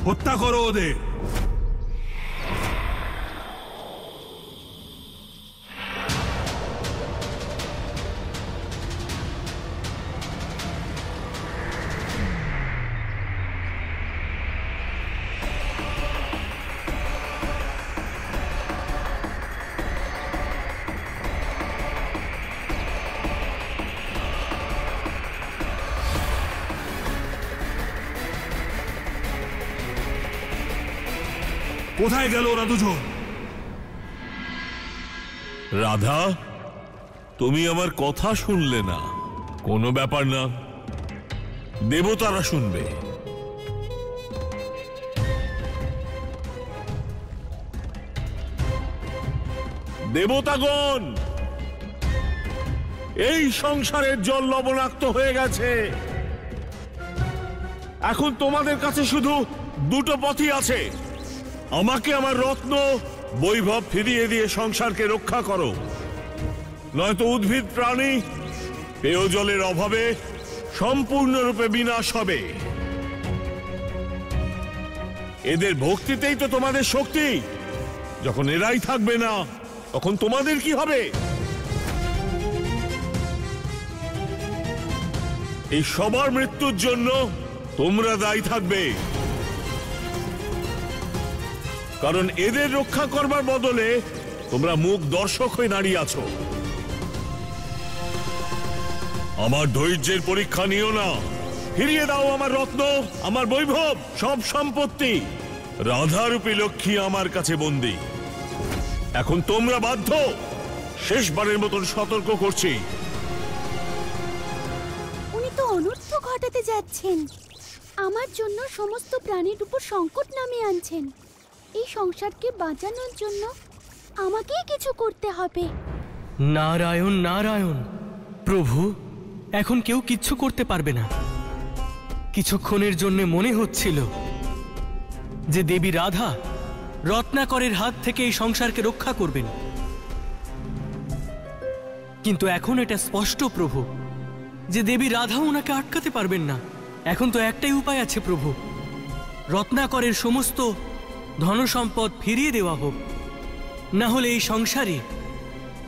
হত্যা করো ওদের। কোথায় গেল ওরা দুজন? রাধা, তুমি আমার কথা শুনলে না। কোনো ব্যাপার না, দেবতারা শুনবে। দেবতাগণ, এই সংসারের জল লবণাক্ত হয়ে গেছে। এখন তোমাদের কাছে শুধু দুটো পথই আছে। আমাকে আমার রত্ন বৈভব ফিরিয়ে দিয়ে সংসারকে রক্ষা করো, নয়তো উদ্ভিদ প্রাণী পেয় জলের অভাবে সম্পূর্ণরূপে বিনাশ হবে। এদের ভক্তিতেই তো তোমাদের শক্তি। যখন এরাই থাকবে না, তখন তোমাদের কি হবে? এই সবার মৃত্যুর জন্য তোমরা দায়ী থাকবে, কারণ এদের রক্ষা করবার বদলে তোমরা মুখ দর্শক হয়ে দাঁড়িয়ে আছো। আমার ধৈর্যের পরীক্ষা নিও না। ফিরিয়ে দাও আমার রত্ন, আমার বৈভব, সব সম্পত্তি। রাধারূপী লক্ষ্মী আমার কাছে বন্দী। এখন তোমরা বাধ্য। শেষবারের মতন সতর্ক করছি। উনি তো অনর্থ ঘটাতে যাচ্ছেন। আমার জন্য সমস্ত প্রাণীর উপর সংকট নামিয়ে আনছেন। এই সংসারকে বাঁচানোর জন্য আমাকেই কিছু করতে হবে। নারায়ণ নারায়ণ। প্রভু, এখন কেউ কিচ্ছু করতে পারবে না। কিছুক্ষণের জন্য মনে হচ্ছিল যে দেবী রাধা রত্নাকরের হাত থেকে এই সংসারকে রক্ষা করবেন, কিন্তু এখন এটা স্পষ্ট প্রভু যে দেবী রাধা ওনাকে আটকাতে পারবেন না। এখন তো একটাই উপায় আছে প্রভু, রত্নাকরের সমস্ত ধনসম্পদ ফিরিয়ে দেওয়া হোক, না হলে এই সংসারে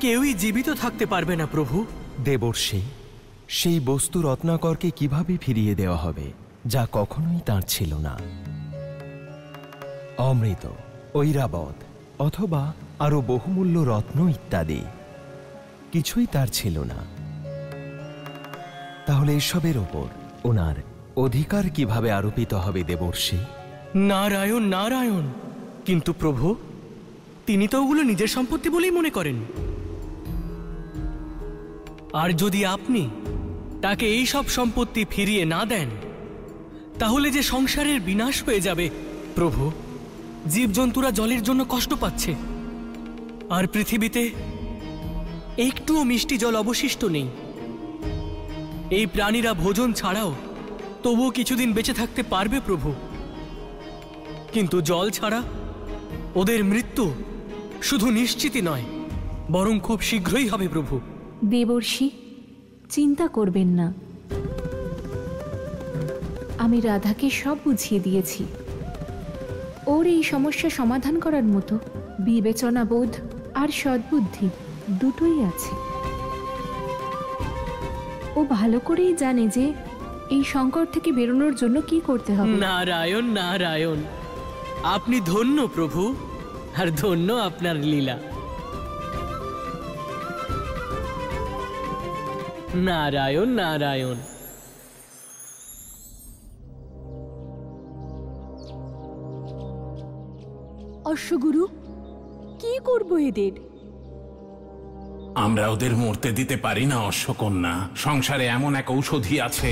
কেউই জীবিত থাকতে পারবে না প্রভু। দেবর্ষি, সেই বস্তু রত্নাকরকে কিভাবে ফিরিয়ে দেওয়া হবে যা কখনোই তার ছিল না? অমৃত, ঐরাবত অথবা আরো বহুমূল্য রত্ন ইত্যাদি কিছুই তার ছিল না। তাহলে এসবের ওপর ওনার অধিকার কিভাবে আরোপিত হবে দেবর্ষি? নারায়ণ নারায়ণ। কিন্তু প্রভু, তিনি তো ওগুলো নিজের সম্পত্তি বলেই মনে করেন। আর যদি আপনি তাকে এই সব সম্পত্তি ফিরিয়ে না দেন, তাহলে যে সংসারের বিনাশ হয়ে যাবে প্রভু। জীবজন্তুরা জলের জন্য কষ্ট পাচ্ছে, আর পৃথিবীতে একটুও মিষ্টি জল অবশিষ্ট নেই। এই প্রাণীরা ভোজন ছাড়াও তবুও কিছুদিন বেঁচে থাকতে পারবে প্রভু, কিন্তু জল ছাড়া ওদের মৃত্যু শুধু নিশ্চিতই নয়, বরং খুব শীঘ্রই হবে প্রভু। দেবর্ষি, চিন্তা করবেন না। আমি রাধাকে সব বুঝিয়ে দিয়েছি। ওর এই সমস্যা সমাধান করার মতো বিবেচনাবোধ আর সদ্বুদ্ধি দুটোই আছে। ও ভালো করেই জানে যে এই সংকট থেকে বেরোনোর জন্য কি করতে হবে। নারায়ণ নারায়ণ। আপনি ধন্য প্রভু, আর ধন্য আপনার লীলা। নারায়ণ নারায়ণ। অশ্বগুরু, কি করব এদের? আমরা ওদের মরতে দিতে পারি না অশ্বকন্যা। সংসারে এমন এক ঔষধি আছে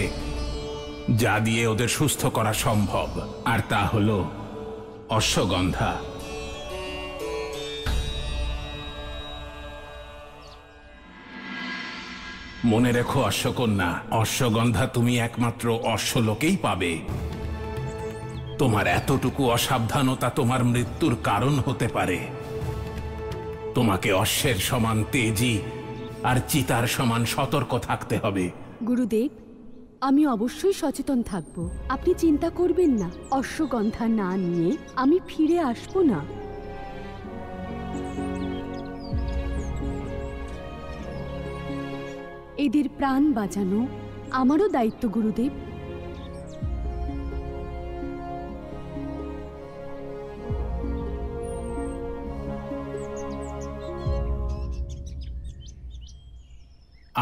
যা দিয়ে ওদের সুস্থ করা সম্ভব, আর তা হলো অশ্বগন্ধা। মনে রেখো অশ্বকন্যা, অশ্বগন্ধা তুমি একমাত্র অশ্বলোকেই পাবে। তোমার এতটুকু অসাবধানতা তোমার মৃত্যুর কারণ হতে পারে। তোমাকে অশ্বের সমান তেজি আর চিতার সমান সতর্ক থাকতে হবে। গুরুদেব, আমি অবশ্যই সচেতন থাকব। আপনি চিন্তা করবেন না, অশ্বগন্ধা না নিয়ে আমি ফিরে আসব না। এদের প্রাণ বাঁচানো আমারও দায়িত্ব, গুরুদেব।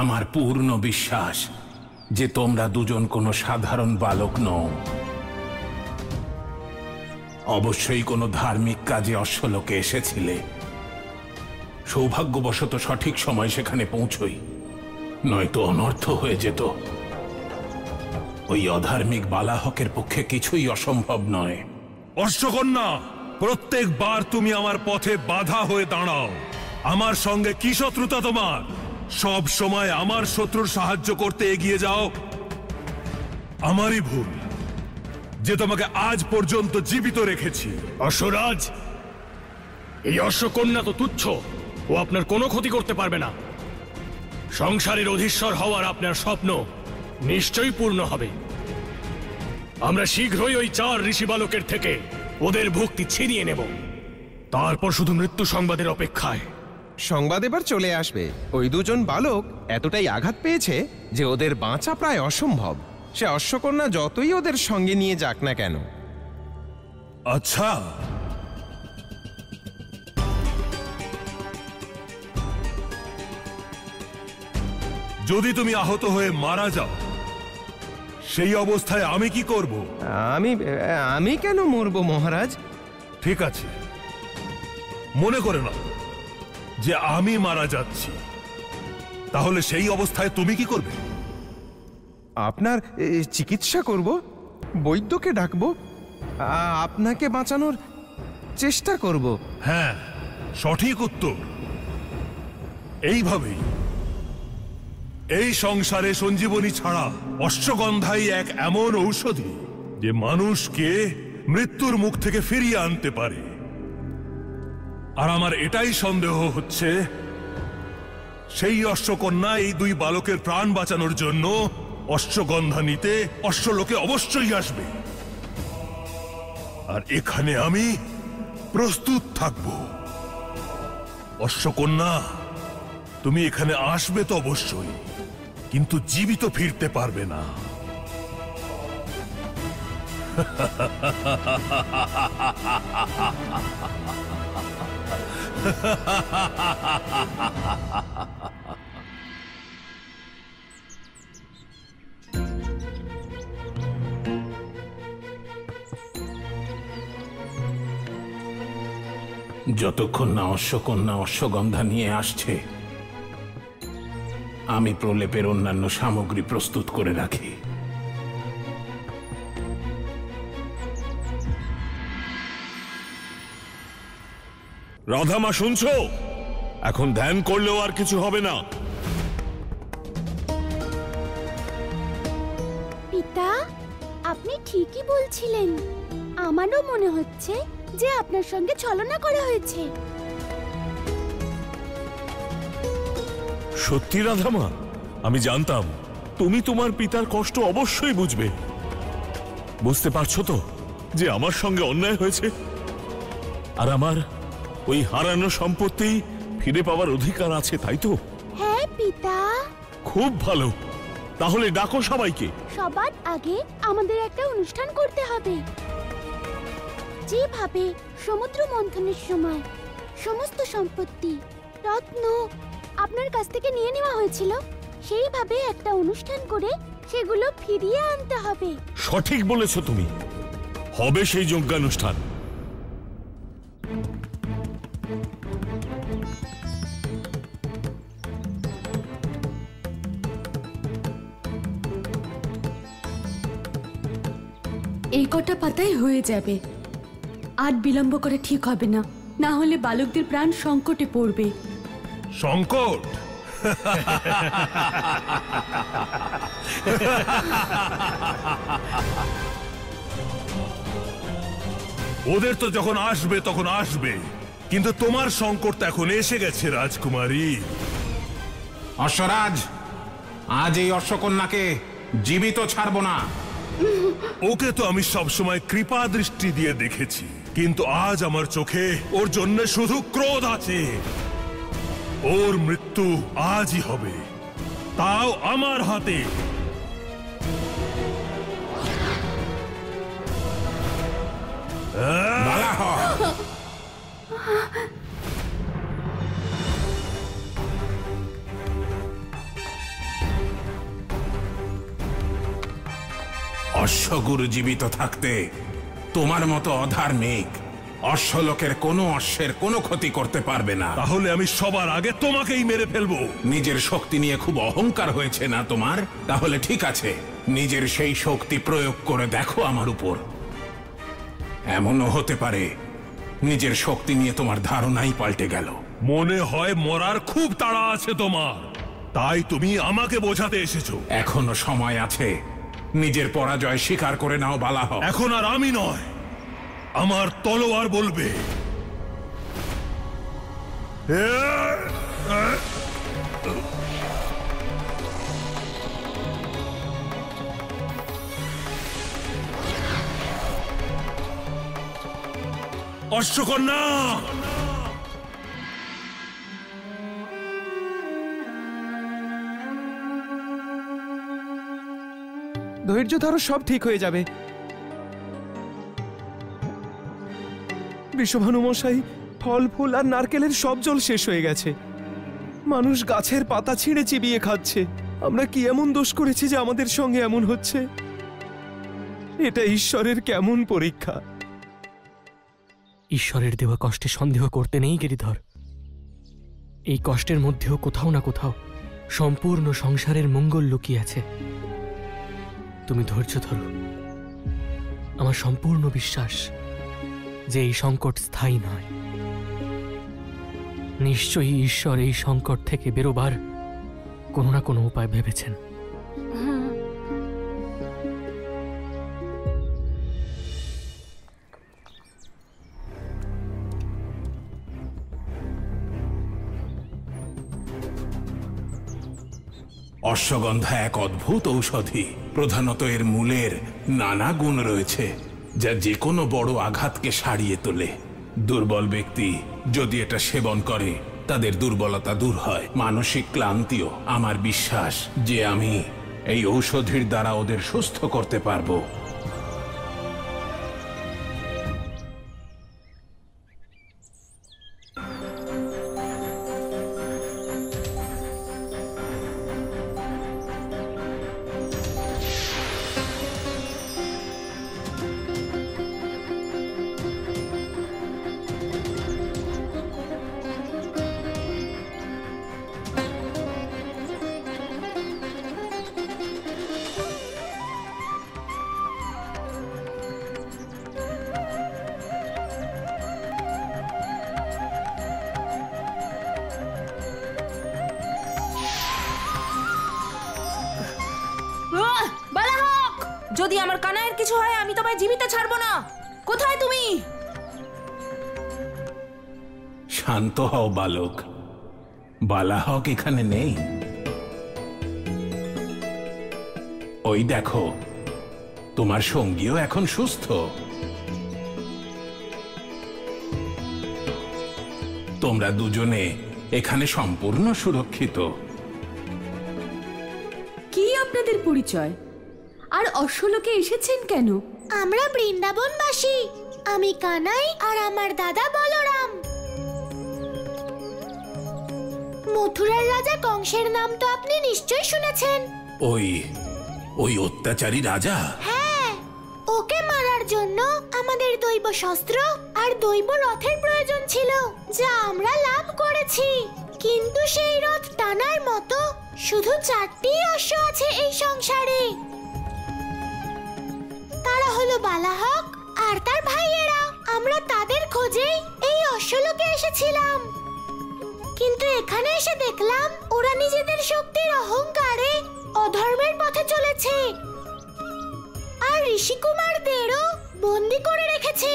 আমার পূর্ণ বিশ্বাস যে তোমরা দুজন কোনো সাধারণ বালক নও। অবশ্যই কোনো ধার্মিক কাজে অশ্বলোকে এসেছিলে। সৌভাগ্যবশত সঠিক সময় সেখানে পৌঁছই, নয়তো অনর্থ হয়ে যেত। ওই অধার্মিক বালাহকের পক্ষে কিছুই অসম্ভব নয়। অশ্বকন্যা, প্রত্যেকবার তুমি আমার পথে বাধা হয়ে দাঁড়াও। আমার সঙ্গে কি শত্রুতা তোমার? সব সময় আমার শত্রুর সাহায্য করতে এগিয়ে যাও। আমারই ভুল যে তোমাকে আজ পর্যন্ত জীবিত রেখেছি। অশ্বরাজ, এই অশ্বকন্যা তো তুচ্ছ, ও আপনার কোনো ক্ষতি করতে পারবে না। সংসারের অধীশ্বর হওয়ার আপনার স্বপ্ন নিশ্চয়ই পূর্ণ হবে। আমরা শীঘ্রই ওই 4 ঋষি বালকের থেকে ওদের ভক্তি ছিনিয়ে নেব, তারপর শুধু মৃত্যু সংবাদের অপেক্ষায়। সংবাদ এবার চলে আসবে। ওই দুজন বালক এতটাই আঘাত পেয়েছে যে ওদের বাঁচা প্রায় অসম্ভব। সে অশ্বকন্যা যতই ওদের সঙ্গে নিয়ে যাক না কেন। আচ্ছা, যদি তুমি আহত হয়ে মারা যাও, সেই অবস্থায় আমি কি করব? আমি কেন মরবো মহারাজ? ঠিক আছে, মনে করে নাও যে আমি মারা যাচ্ছি, তাহলে সেই অবস্থায় তুমি কি করবে? আপনার চিকিৎসা করব, বৈদ্যকে ডাকবো, আপনাকে বাঁচানোর চেষ্টা করব। হ্যাঁ, সঠিক উত্তর। এইভাবেই এই সংসারে সঞ্জীবনী ছাড়া অশ্বগন্ধাই এক এমন ঔষধি যে মানুষকে মৃত্যুর মুখ থেকে ফিরিয়ে আনতে পারে। আর আমার এটাই সন্দেহ হচ্ছে, সেই অশ্বকন্যা এই 2 বালকের প্রাণ বাঁচানোর জন্য অশ্বগন্ধা নিতে অশ্বলোকে অবশ্যই আসবে। আর এখানে আমি প্রস্তুত থাকব। অশ্বকন্যা, তুমি এখানে আসবে তো অবশ্যই, কিন্তু জীবিত ফিরতে পারবে না। যতক্ষণ না অশ্বকন্যা অশ্বগন্ধা নিয়ে আসছে, আমি প্রলেপের অন্যান্য সামগ্রী প্রস্তুত করে রাখি। রাধামা, শুনছো? এখন ধ্যান করলেও আর কিছু হবে না। পিতা, আপনি ঠিকই বলছিলেন। আমারও মনে হচ্ছে যে আপনার সঙ্গে ছলনা করা হয়েছে। সত্যি রাধামা, আমি জানতাম তুমি তোমার পিতার কষ্ট অবশ্যই বুঝবে। বুঝতে পারছো তো যে আমার সঙ্গে অন্যায় হয়েছে, আর আমার ওই হারানো সম্পত্তি ফিরে পাওয়ার অধিকার আছে, তাই তো? হ্যাঁ পিতা। খুব ভালো, তাহলে ডাকো সবাইকে। সবার আগে আমাদের একটা অনুষ্ঠান করতে হবে। যেভাবে সমুদ্র মন্থনের সময় সমস্ত সম্পত্তি, রত্ন আপনার কাছ থেকে নিয়ে নেওয়া হয়েছিল, সেইভাবে একটা অনুষ্ঠান করে সেগুলো ফিরিয়ে আনতে হবে। সঠিক বলেছো তুমি, হবে সেই যজ্ঞানুষ্ঠান। এই কটা পাতাই হয়ে যাবে, আর বিলম্ব করে ঠিক হবে না, না হলে বালকদের প্রাণ সংকটে পড়বে। সংকট? ওদের তো যখন আসবে তখন আসবে, কিন্তু তোমার সংকট তো এখন এসে গেছে রাজকুমারী। অশ্বরাজ, আজ এই অশ্বকন্যাকে জীবিত ছাড়বো না। ওকে তো আমি সবসময় কৃপা দৃষ্টি দিয়ে দেখেছি, কিন্তু আজ আমার চোখে ওর জন্য শুধু ক্রোধ আছে। ওর মৃত্যু আজই হবে, তাও আমার হাতে। বালাহক, অশ্বগুরু জীবিত থাকতে তোমার মতো অধার্মিক অশ্বলোকের কোনো অশ্বের কোনো ক্ষতি করতে পারবে না। তাহলে আমি সবার আগে তোমাকেই মেরে ফেলবো। নিজের শক্তি নিয়ে খুব অহংকার হয়েছে না তোমার? তাহলে ঠিক আছে, নিজের সেই শক্তি প্রয়োগ করে দেখো আমার উপর। এমনও হতে পারে নিজের শক্তি নিয়ে তোমার ধারণাই পাল্টে গেল। মনে হয় মরার খুব তাড়া আছে তোমার, তাই তুমি আমাকে বোঝাতে এসেছো। এখনো সময় আছে, নিজের পরাজয় স্বীকার করে নাও বালাহক। এখন আর আমি নয়, আমার তলোয়ার বলবে। অশ্বকন্যা, ধৈর্য ধরো, সব ঠিক হয়ে যাবে। বৃষভানু মশাই, ফল ফুল আর নারকেলের সব জল শেষ হয়ে গেছে। মানুষ গাছের পাতা ছিঁড়ে চিবিয়ে খাচ্ছে। আমরা কি এমন দোষ করেছি যে আমাদের সঙ্গে এমন হচ্ছে? এটা ঈশ্বরের কেমন পরীক্ষা! ঈশ্বরের দেওয়া কষ্টে সন্দেহ করতে নেই গিরিধর। এই কষ্টের মধ্যেও কোথাও না কোথাও সম্পূর্ণ সংসারের মঙ্গল লুকিয়ে আছে। তুমি ধৈর্য ধরো। আমার সম্পূর্ণ বিশ্বাস যে এই সংকট স্থায়ী নয়। নিশ্চয়ই ঈশ্বর এই সংকট থেকে বেরোবার কোনো না কোনো উপায় ভেবেছেন। অশ্বগন্ধা এক অদ্ভুত ঔষধি। প্রধানত এর মূলের নানা গুণ রয়েছে যা যে কোনো বড় আঘাতকে সারিয়ে তোলে। দুর্বল ব্যক্তি যদি এটা সেবন করে তাদের দুর্বলতা দূর হয়, মানসিক ক্লান্তিও। আমার বিশ্বাস যে আমি এই ঔষধির দ্বারা ওদের সুস্থ করতে পারবো। বালাহক, যদি আমার কানাইয়ের কিছু হয় আমি তোমায় জীবিত ছাড়বো না। কোথায় তুমি? শান্ত হও বালক, বালাহক এখানে নেই। ওই দেখো, তোমার সঙ্গীও এখন সুস্থ। তোমরা দুজনে এখানে সম্পূর্ণ সুরক্ষিত। কি আপনাদের পরিচয়? আর অশ্বলোকে এসেছেন কেন? আমরা বৃন্দাবনবাসী। আমি কানাই আর আমার দাদা বলরাম। মথুরার রাজা কংসের নাম তো আপনি নিশ্চয়ই শুনেছেন। ওই অত্যাচারী রাজা? হ্যাঁ, ওকে মারার জন্য আমাদের দৈব শস্ত্র আর দৈব রথের প্রয়োজন ছিল, যা আমরা লাভ করেছি। কিন্তু সেই রথ টানার মতো শুধু 4টি অশ্ব আছে এই সংসারে। তারা হলো বালাহক আর তার ভাইয়েরা। আমরা তাদের খোঁজেই এই অশ্বলোকে এসেছিলাম, কিন্তু এখানে এসে দেখলাম ওরা নিজেদের শক্তির অহংকারে অধর্মের পথে চলেছে আর ঋষিকুমারদেরও বন্দী করে রেখেছে।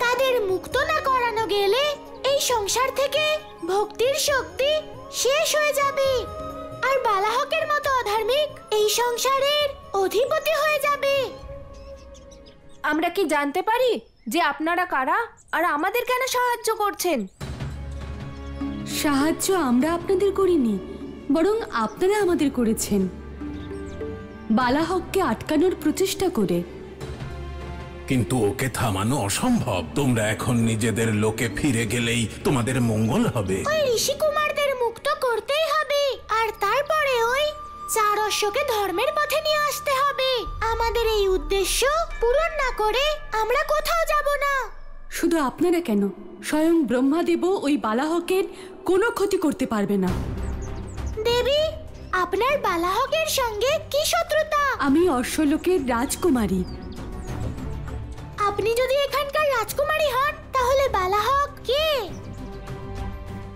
তাদের মুক্ত না করানো গেলে এই সংসার থেকে ভক্তির শক্তি শেষ হয়ে যাবে আর বালাহকের মতো অধার্মিক এই সংসারের অধিপতি হয়ে যাবে। আমরা কি জানতে পারি যে আপনারা কারা আর আমাদের কেন সাহায্য করছেন? সাহায্য আমরা আপনাদের করিনি, বরং আপনারা আমাদের করেছেন বালাহককে আটকানোর প্রচেষ্টা করে। কিন্তু ওকে থামানো অসম্ভব। তোমরা এখন নিজেদের লোকে ফিরে গেলেই তোমাদের মঙ্গল হবে। ওই ঋষি কুমারদের মুক্ত করতেই হবে, আর তারপরে ওই 4 অশ্বকে ধর্মের পথে নিয়ে আসতে হবে। আমাদের এই উদ্দেশ্য পূরণ না করে আমরা কোথাও যাব না। শুধু আপনারা কেন, স্বয়ং ব্রহ্মাদেবও ওই বালাহকের কোনো ক্ষতি করতে পারবে না। দেবী, আপনার বালাহকের সঙ্গে কি শত্রুতা? আমি অশ্বলোকের রাজকুমারী। আপনি যদি এখানকার রাজকুমারী হন, তাহলে বালাহক কে?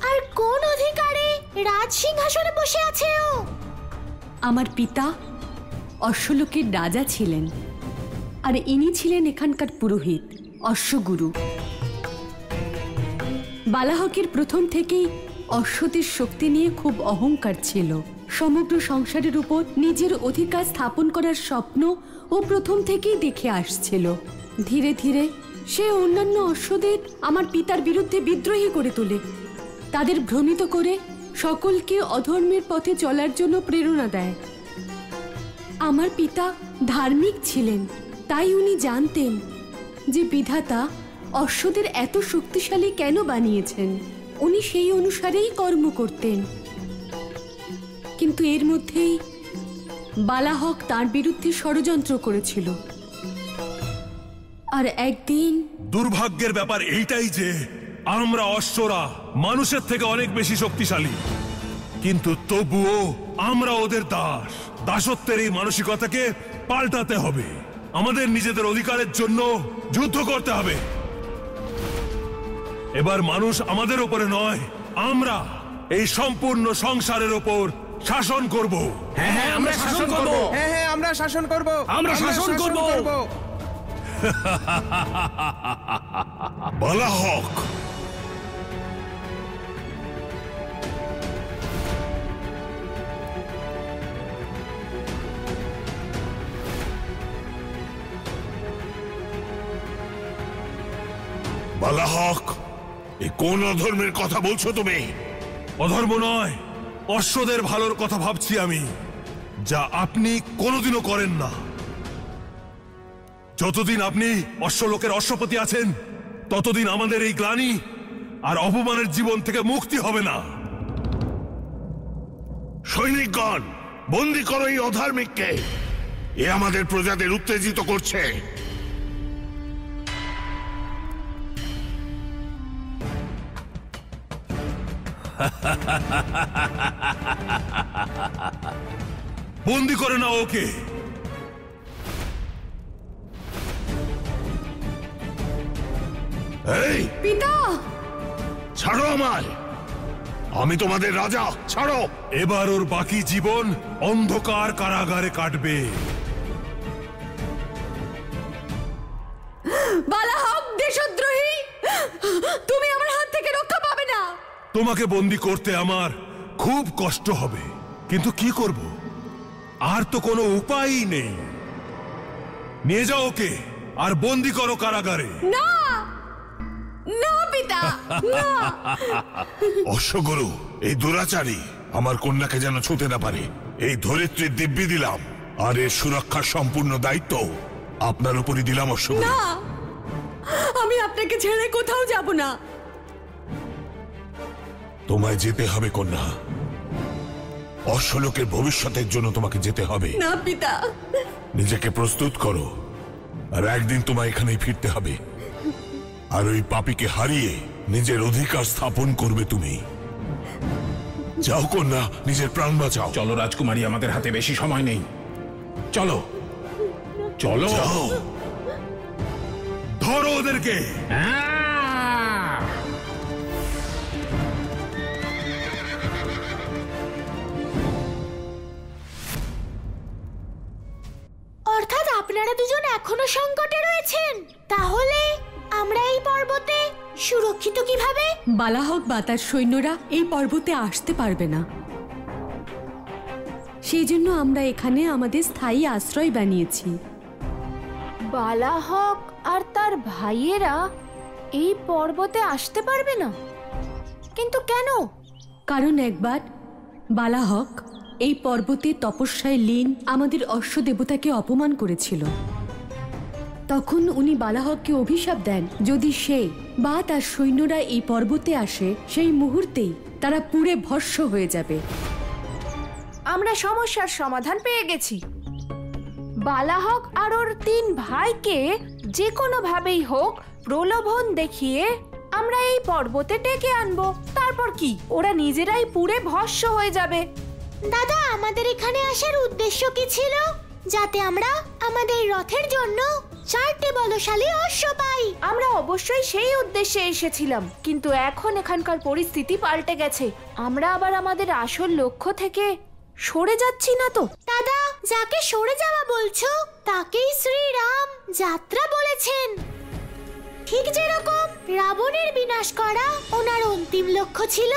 আর কোন অধিকারে রাজ সিংহাসনে বসে আছে ও? আমার পিতা অশ্বলোকের রাজা ছিলেন, আর ইনি ছিলেন এখানকার পুরোহিত, অশ্বগুরু। বালাহকের প্রথম থেকেই অশ্বদের শক্তি নিয়ে খুব অহংকার ছিল। সমগ্র সংসারের উপর নিজের অধিকার স্থাপন করার স্বপ্ন ও প্রথম থেকেই দেখে আসছিল। ধীরে ধীরে সে অন্যান্য অশ্বদের আমার পিতার বিরুদ্ধে বিদ্রোহী করে তোলে, তাদের ভ্রমিত করে সকলকে অধর্মের পথে চলার জন্য প্রেরণা দেয়। আমার পিতা ধার্মিক ছিলেন, তাই উনি জানতেন যে বিধাতা অশ্বদের এত শক্তিশালী কেন বানিয়েছেন। উনি সেই অনুসারেই কর্ম করতেন। কিন্তু এর মধ্যেই বালাহক তার বিরুদ্ধে ষড়যন্ত্র করেছিল। আর একদিন দুর্ভাগ্যের ব্যাপার এইটাই যে আমরা অশ্বরা মানুষের থেকে অনেক বেশি শক্তিশালী, কিন্তু তবুও আমরা ওদের দাস। দাসত্বের এই মানসিকতাকে পাল্টাতে হবে। আমাদের নিজেদের অধিকারের জন্য যুদ্ধ করতে হবে। এবার মানুষ আমাদের উপরে নয়, আমরা এই সম্পূর্ণ সংসারের উপর শাসন করব। হ্যাঁ, আমরা শাসন করব। হ্যাঁ, আমরা শাসন করব। আমরা শাসন করব। বালাহক, বালাহক, এ কোন অধর্মের কথা বলছো তুমি? অধর্ম নয়, অশ্বদের ভালোর কথা ভাবছি আমি, যা আপনি কোনোদিনও করেন না। যতদিন আপনি অশ্বলোকের অশ্বপতি আছেন, ততদিন আমাদের এই গ্লানি আর অপমানের জীবন থেকে মুক্তি হবে না। সৈনিকগণ, বন্দী করো এই অধার্মিককে। এ আমাদের প্রজাদের উত্তেজিত করছে। বন্দি করে না ওকে। এই পিতা, ছাড়ো আমায়, আমি তোমাদের রাজা। ছাড়ো। এবার ওর বাকি জীবন অন্ধকার কারাগারে কাটবে। বালাহক দেশদ্রোহী, তুমি আমার হাত থেকে রক্ষা পাবে না। তোমাকে বন্দি করতে আমার খুব কষ্ট হবে, কিন্তু কি করব? আর তো কোনো উপায়ই নেই। নিয়ে যাও ওকে আর বন্দি করো কারাগারে। না না পিতা, না। অশ্বগুরু, এই দুরাচারী আমার কন্যাকে যেন ছুঁতে না পারে। এই ধরিত্রীর দিব্যি দিলাম, আর এর সুরক্ষার সম্পূর্ণ দায়িত্ব আপনার উপরই দিলাম অশ্বগুরু। না, আমি আপনাকে ছেড়ে কোথাও যাব না। তোমায় যেতে হবে কন্যা। অশ্বলোকের ভবিষ্যতের জন্য তোমাকে যেতে হবে। না পিতা। নিজেকে প্রস্তুত করো, আর একদিন তোমায় এখানেই ফিরতে হবে। আর ওই পাপীকে হারিয়ে নিজের অধিকার স্থাপন করবে তুমি। যাও কন্যা, নিজের প্রাণ বাঁচাও। চলো রাজকুমারী, আমাদের হাতে বেশি সময় নেই। চলো চলো। যাও। ধরো ওদেরকে। অর্থাৎ আপনারা দুজন এখনো সংকটে রয়েছেন। তাহলে আমরা এই পর্বতে সুরক্ষিত কিভাবে? বালাহক বা তার সৈন্যরা এই পর্বতে আসতে পারবে না। সেই জন্য আমরা এখানে আমাদের স্থায়ী আশ্রয় বানিয়েছি। বালাহক আর তার ভাইয়েরা এই পর্বতে আসতে পারবে না, কিন্তু কেন? কারণ একবার বালাহক এই পর্বতে তপস্যায় লীন আমাদের অশ্ব দেবতাকে অপমান করেছিল। তখন উনি বালাহককে অভিশাপ দেন, যদি সে বা তার সৈন্যরা এই পর্বতে আসে সেই মুহূর্তেই তারা পুড়ে ভস্ম হয়ে যাবে। আমরা সমস্যার সমাধান পেয়ে গেছি। বালাহক আর ওর 3 ভাইকে যে কোনো ভাবেই হোক প্রলোভন দেখিয়ে আমরা এই পর্বতে ডেকে আনবো। তারপর কি, ওরা নিজেরাই পুড়ে ভস্ম হয়ে যাবে। দাদা, আমাদের এখানে আসার উদ্দেশ্য কি ছিল? যাতে আমরা আমাদের রথের জন্য 4টে বলশালী অশ্ব পাই। আমরা অবশ্যই সেই উদ্দেশ্যে এসেছিলাম, কিন্তু এখন এখানকার পরিস্থিতি পাল্টে গেছে। আমরা আবার আমাদের আসল লক্ষ্য থেকে সরে যাচ্ছি না তো? দাদা, যাকে সরে যাওয়া বলছো তাকেই শ্রীরাম যাত্রা বলেছেন। ঠিক যেরকম রাবণের বিনাশ করা ওনার অন্তিম লক্ষ্য ছিল,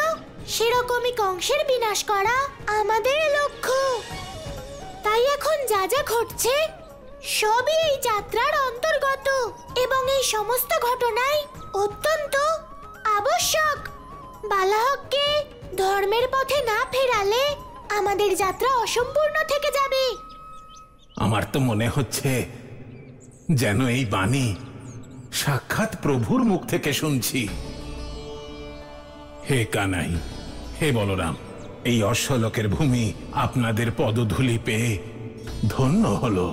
সেরকমই কংসের বিনাশ করা আমাদের লক্ষ্য। তাই এখন যা যা ঘটছে সবই এই যাত্রার অন্তর্গত, এবং এই সমস্ত ঘটনাই অত্যন্ত আবশ্যক। বালাহককে ধর্মের পথে না ফেরালে আমাদের যাত্রা অসম্পূর্ণ থেকে যাবে। আমার তো মনে হচ্ছে যেন এই বাণী সাক্ষাৎ প্রভুর মুখ থেকে শুনছি। হে কানাই, হে বলরাম, এই অশ্বলোকের ভূমি আপনাদের পদধূলি পেয়ে ধন্য হলো।